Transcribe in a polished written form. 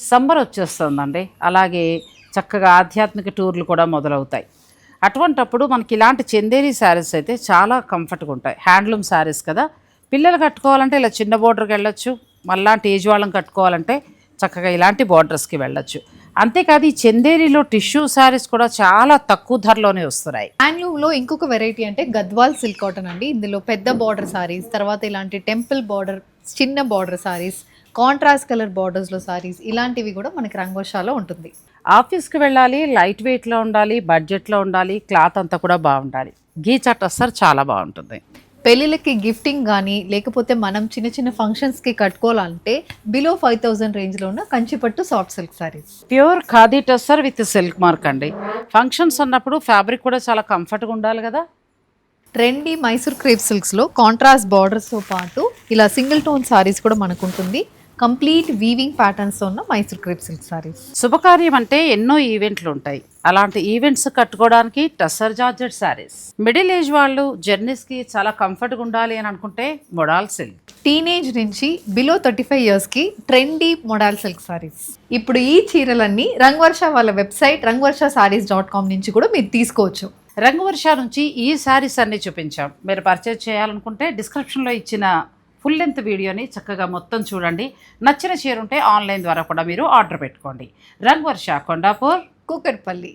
Summer వచ్చేస్తుందండి, అలాగే చక్కగా ఆధ్యాత్మిక టూర్లు కూడా మొదలవుతాయి. అటువంటప్పుడు మనకి ఇలాంటి చందేరి శారీస్ అయితే చాలా కంఫర్ట్గా ఉంటాయి. హ్యాండ్లూమ్ శారీస్ కదా, పిల్లలు కట్టుకోవాలంటే ఇలా చిన్న బోర్డర్కి వెళ్ళొచ్చు, మళ్ళాంటి ఏజ్ వాళ్ళని కట్టుకోవాలంటే చక్కగా ఇలాంటి బోర్డర్స్కి వెళ్ళొచ్చు. అంతేకాదు ఈ చందేరిలో టిష్యూ శారీస్ కూడా చాలా తక్కువ ధరలోనే వస్తున్నాయి. హ్యాండ్లూమ్లో ఇంకొక వెరైటీ అంటే గద్వాల్ సిల్క్ కాటన్ అండి. ఇందులో పెద్ద బార్డర్ సారీస్, తర్వాత ఇలాంటి టెంపుల్ బార్డర్, చిన్న బార్డర్ సారీస్, కాంట్రాస్ట్ కలర్ బార్డర్స్లో సారీస్, ఇలాంటివి కూడా మనకి రంగోషాలో ఉంటుంది. ఆఫీస్కి వెళ్ళాలి, లైట్ వెయిట్లో ఉండాలి, బడ్జెట్లో ఉండాలి, క్లాత్ అంతా కూడా బాగుండాలి. గీచా టస్సర్ చాలా బాగుంటుంది. పెళ్ళిళ్ళకి గిఫ్టింగ్ కానీ లేకపోతే మనం చిన్న చిన్న ఫంక్షన్స్కి కట్టుకోవాలంటే బిలో 5000 రేంజ్లో ఉన్న కంచిపట్టు soft silk saris. Pure khadi tussar with silk mark అండి. ఫంక్షన్స్ అన్నప్పుడు ఫ్యాబ్రిక్ కూడా చాలా కంఫర్ట్గా ఉండాలి కదా. ట్రెండీ మైసూర్ క్రేప్ సిల్క్స్లో కాంట్రాస్ట్ బార్డర్స్తో పాటు ఇలా సింగిల్ టోన్ సారీస్ కూడా మనకు ఉంటుంది. కంప్లీట్ వీవింగ్ ప్యాటర్న్స్తో ఉన్న మైసూర్ క్రేప్ సిల్క్ సారీస్. శుభకార్యం అంటే ఎన్నో ఈవెంట్లు ఉంటాయి. అలాంటి ఈవెంట్స్ కట్టుకోవడానికి tussar georgette saris. Middle age వాళ్ళు జర్నీస్కి చాలా కంఫర్ట్గా ఉండాలి అని అనుకుంటే మొడాల్ సిల్క్. టీనేజ్ నుంచి బిలో 35 ఇయర్స్కి ట్రెండీ మొడాల్ సిల్క్ సారీస్. ఇప్పుడు ఈ చీరలన్నీ రంగవర్ష వాళ్ళ వెబ్సైట్ rangvarshasarees.com నుంచి కూడా మీరు తీసుకోవచ్చు. రంగవర్ష నుంచి ఈ శారీస్ అన్నీ చూపించాం. మీరు పర్చేజ్ చేయాలనుకుంటే డిస్క్రిప్షన్లో ఇచ్చిన ఫుల్ లెంత్ వీడియోని చక్కగా మొత్తం చూడండి. నచ్చిన చీర ఉంటే ఆన్లైన్ ద్వారా కూడా మీరు ఆర్డర్ పెట్టుకోండి. రంగవర్ష, కొండాపూర్, కూకట్పల్లి.